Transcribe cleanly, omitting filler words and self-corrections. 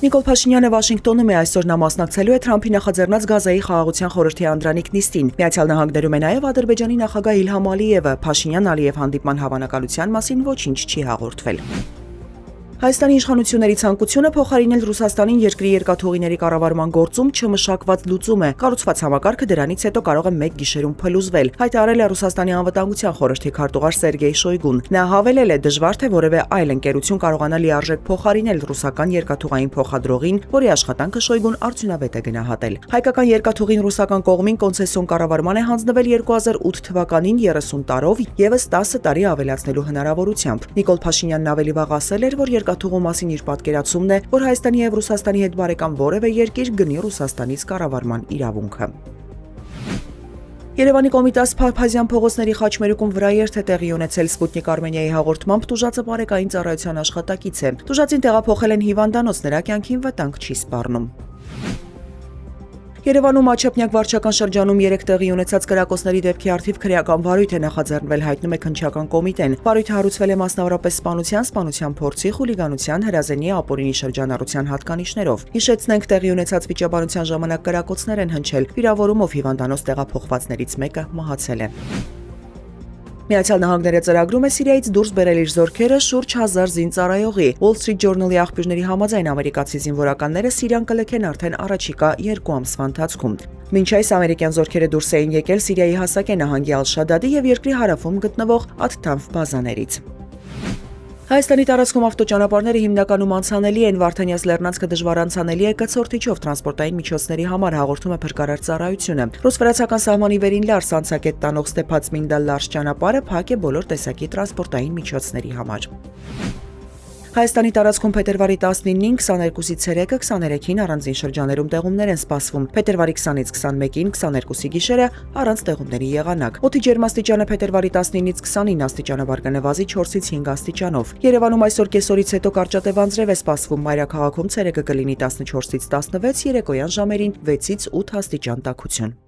Նիկոլ Փաշինյանը Վաշինգտոնում է, այսօր նա մասնակցելու է Թրամփի նախաձեռնած Գազայի խաղաղության խորհրդի անդրանիկ նիստին։ Միացյալ Նահանգներում է նաև Ադրբեջանի նախագահ Իլհամ Ալիևը, Փաշինյան-Ալիև հանդիպման հավանականության մասին ոչինչ չի հաղորդվել։ Հայաստանի իշխանությունների ցանկությունը փոխարինել Ռուսաստանին երկրի երկաթուղիների կառավարման գործում չմշակված լուծում է։ Կառուցված համակարգը դրանից հետո կարող է մեկ գիշերում փլուզվել, հայտարարել է Ռուսաստանի անվտանգության խորհրդի քարտուղար Սերգեյ Շոյգուն։ Նա հավելել է, դժվար թե որևէ այլ ընկերություն կարողանա լիարժեք փոխարինել ռուսական երկաթուղային փոխադրողին, որի աշխատանքը Շոյգուն արդյունավետ է գնահատել։ Հայկական երկաթուղին ռուսական կողմին կոնցեսիոն կառավարման է հանձնվել 2008 թվականին 30 տարով եւս 10 տարի ավելացնելու հնարավորությամբ։ Նիկոլ Փաշինյանն ավելի վաղ ասել էր, որ երկաթուղու մասին իր պատկերացումն է, որ Հայաստանի եւ Ռուսաստանի հետ բարեկամ որևէ երկիր գնի Ռուսաստանից կառավարման իրավունքը։ Երևանի Կոմիտաս Փարփազյան փողոցների խաչմերուկում վրայերթ է տեղի ունեցել Սպուտնիկ Արմենիայի հաղորդմամբ տուժածը բարեկային ծառայության աշխատակից է։ Տուժածին տեղափոխել են հիվանդանոց, նրա կյանքին վտանգ չի սպառնում։ Երևանում Աչափնյակ վարչական շրջանում 3 տեղի ունեցած կրակոցների դեպքի առթիվ քրեական վարույթ է նախաձեռնվել, հայտնում է քննչական կոմիտեն։ Վարույթը հարուցվել է մասնավորապես սպանության փորձի, խուլիգանության, հրազենի, ապօրինի շրջանառության հատկանիշներով։ Հիշեցնենք, տեղի ունեցած վիճաբանության ժամանակ կրակոցներ են հնչել, վիրավորումով հիվանդանոց տեղափոխվածներից մեկը մահացել է։ Միացյալ Նահանգները ծրագրում է Սիրիայից դուրս բերել իր զորքերը շուրջ 1000 զինծառայողի։ Wall Street Journal-ի աղբյուրների համաձայն ամերիկացի զինվորականները Սիրիան կլքեն արդեն առաջիկա 2 ամսվա ընթացքում։ Մինչ այս ամերիկյան զորքերը դուրս էին եկել Սիրիայի Հասակե նահանգի Ալ-Շադադի եւ երկրի հարավում գտնվող Աթ-Թանֆ բազաներից։ Հայաստանի տարածքում ավտոճանապարհները հիմնականում անցանելի են, Վարդանյաց լեռնանցքը դժվար անցանելի է կցորդիչով տրանսպորտային միջոցների համար, հաղորդում է փրկարար ծառայությունը։ Ռուս-վրացական սահմանի վերին Լարս անցակետ տանող Ստեփած-Մինդալ-Լարս ճանապարհը փակ է բոլոր տեսակի տրանսպորտային միջոցների համար։ Հայաստանի տարածքում փետրվարի 19-ին 22-ից 3-ը 23-ին առանձին շրջաներում տեղումներ են սպասվում։ Փետրվարի 20-ից 21-ին 22-ի գիշերը առանց տեղումների եղանակ։ Օդի ջերմաստիճանը փետրվարի 19-ից 29 աստիճանաբար կնվազի 4-ից 5 աստիճանով։ Երևանում այսօր կեսօրից հետո կարճատև անձրև է սպասվում, մայրաքաղաքում ցերեկը կլինի 14-ից 16, երեկոյան ժամերին 6-ից 8 աստիճան տաքություն։